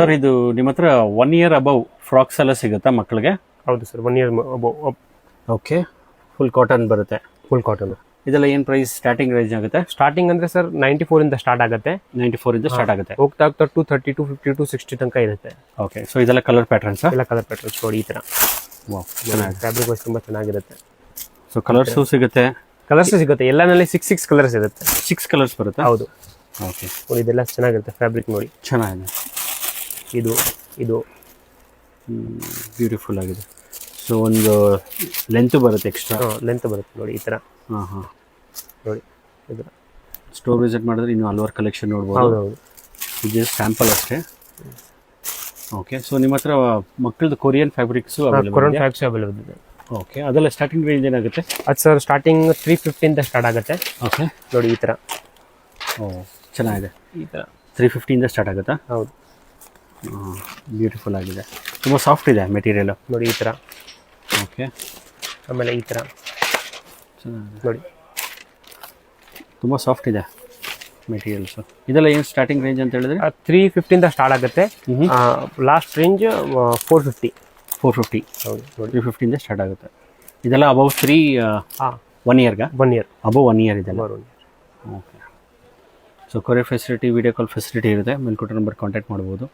Sir ಇದು ನಿಮ್ಮ ಹತ್ರ 1 ಇಯರ್ ಅಬೌವ್ ಫ್ರಾಕ್ಸ್ ಎಲ್ಲ ಸಿಗುತ್ತಾ ಮಕ್ಕಳಿಗೆ? ಹೌದು sir, 1 year okay, full cotton ಬರುತ್ತೆ. Full cotton. ಇದೆಲ್ಲ ಏನು ಪ್ರೈಸ್ ಸ್ಟಾರ್ಟಿಂಗ್ ರೇಂಜ್ ಆಗುತ್ತೆ? ಸ್ಟಾರ್ಟಿಂಗ್ ಅಂದ್ರೆ ಸರ್ 94 ಇಂದ ಸ್ಟಾರ್ಟ್ ಆಗುತ್ತೆ. 94 ಇಂದ ಸ್ಟಾರ್ಟ್ ಆಗುತ್ತೆ. ಹೋಗ್ತಾ ಹೋಗ್ತಾ 230, 250, 260 ತನಕ ಇರುತ್ತೆ. ಓಕೆ, ಸೊ ಇದೆಲ್ಲ ಕಲರ್ ಪ್ಯಾಟರ್ನ್ಸ್? ಎಲ್ಲ ಕಲರ್ ಪ್ಯಾಟರ್ನ್ಸ್ ನೋಡಿ ಈ ತರ. ವಾವ್, ಚೆನ್ನಾಗಿದೆ. ಫ್ಯಾಬ್ರಿಕ್ ವೈಸ್ ತುಂಬಾ ಚೆನ್ನಾಗಿರುತ್ತೆ. ಸೊ ಕಲರ್ಸು ಸಿಗುತ್ತೆ? ಕಲರ್ಸ್ ಸಿಗುತ್ತೆ, ಎಲ್ಲಾನಲ್ಲಿ 6 ಕಲರ್ಸ್ ಇರುತ್ತೆ. 6 ಕಲರ್ಸ್ ಬರುತ್ತೆ? ಹೌದು. ಓಕೆ ನೋಡಿ ಇದೆಲ್ಲ ಚೆನ್ನಾಗಿರುತ್ತೆ ಫ್ಯಾಬ್ರಿಕ್ ನೋಡಿ. ಚೆನ್ನಾಗಿದೆ. ಇದು ಬ್ಯೂಟಿಫುಲ್ ಆಗಿದೆ. ಸೊ ಒಂದು ಲೆಂತ್ ಬರುತ್ತೆ, ಎಕ್ಸ್ಟ್ರಾ ಲೆಂತ್ ಬರುತ್ತೆ ನೋಡಿ ಈ ತರ. ಹಾಂ ನೋಡಿ ಇದು ಸ್ಟೋರ್ ವಿಸಿಟ್ ಮಾಡಿದ್ರೆ ಇನ್ನೂ ಹಲವಾರು ಕಲೆಕ್ಷನ್ ನೋಡ್ಬೋದು. ಹೌದೌದು. ಇದು ಸ್ಯಾಂಪಲ್ ಅಷ್ಟೇ. ಓಕೆ, ಸೊ ನಿಮ್ಮ ಹತ್ರ ಮಕ್ಕಳದ್ದು Korean fabrics Korean fabrics available ಇದೆ. ಓಕೆ, ಅದೆಲ್ಲ ಸ್ಟಾರ್ಟಿಂಗ್ ರೇಂಜ್ ಏನಾಗುತ್ತೆ? ಅದು ಸರ್ ಸ್ಟಾರ್ಟಿಂಗ್ 350 ಇಂದ ಸ್ಟಾರ್ಟ್ ಆಗುತ್ತೆ. ಓಕೆ, ನೋಡಿ ಈ ತರ. ಓ ಚೆನ್ನಾಗಿದೆ. ಈ ತರ 350 ಇಂದ ಸ್ಟಾರ್ಟ್ ಆಗುತ್ತಾ? ಹೌದು. ಬ್ಯೂಟಿಫುಲ್ ಆಗಿದೆ, ತುಂಬ ಸಾಫ್ಟ್ ಇದೆ ಮೆಟೀರಿಯಲು. ನೋಡಿ ಈ ತರ. ಓಕೆ, ಆಮೇಲೆ ಈ ತರ ಚೆನ್ನಾಗಿದೆ ನೋಡಿ, ತುಂಬ ಸಾಫ್ಟ್ ಇದೆ ಮೆಟೀರಿಯಲ್ಸು. ಇದೆಲ್ಲ ಏನು ಸ್ಟಾರ್ಟಿಂಗ್ ರೇಂಜ್ ಅಂತ ಹೇಳಿದ್ರೆ? 350 ಇಂದ ಸ್ಟಾರ್ಟ್ ಆಗುತ್ತೆ. Last range 450. 450. ಹೌದು ನೋಡಿ, 350 ಇಂದ ಸ್ಟಾರ್ಟ್ ಆಗುತ್ತೆ. ಇದೆಲ್ಲ ಅಬೌವ್ 1 ಇಯರ್ಗೆ? 1 ಇಯರ್ ಅಬೌವ್ 1 ಇಯರ್ ಇದೆಲ್ಲ. 1 year. Okay, so courier facility, video call facility ಇರುತ್ತೆ. ಮೇಲ್ಕೊಟ್ಟ ನಂಬರ್ ಕಾಂಟ್ಯಾಕ್ಟ್ ಮಾಡ್ಬೋದು.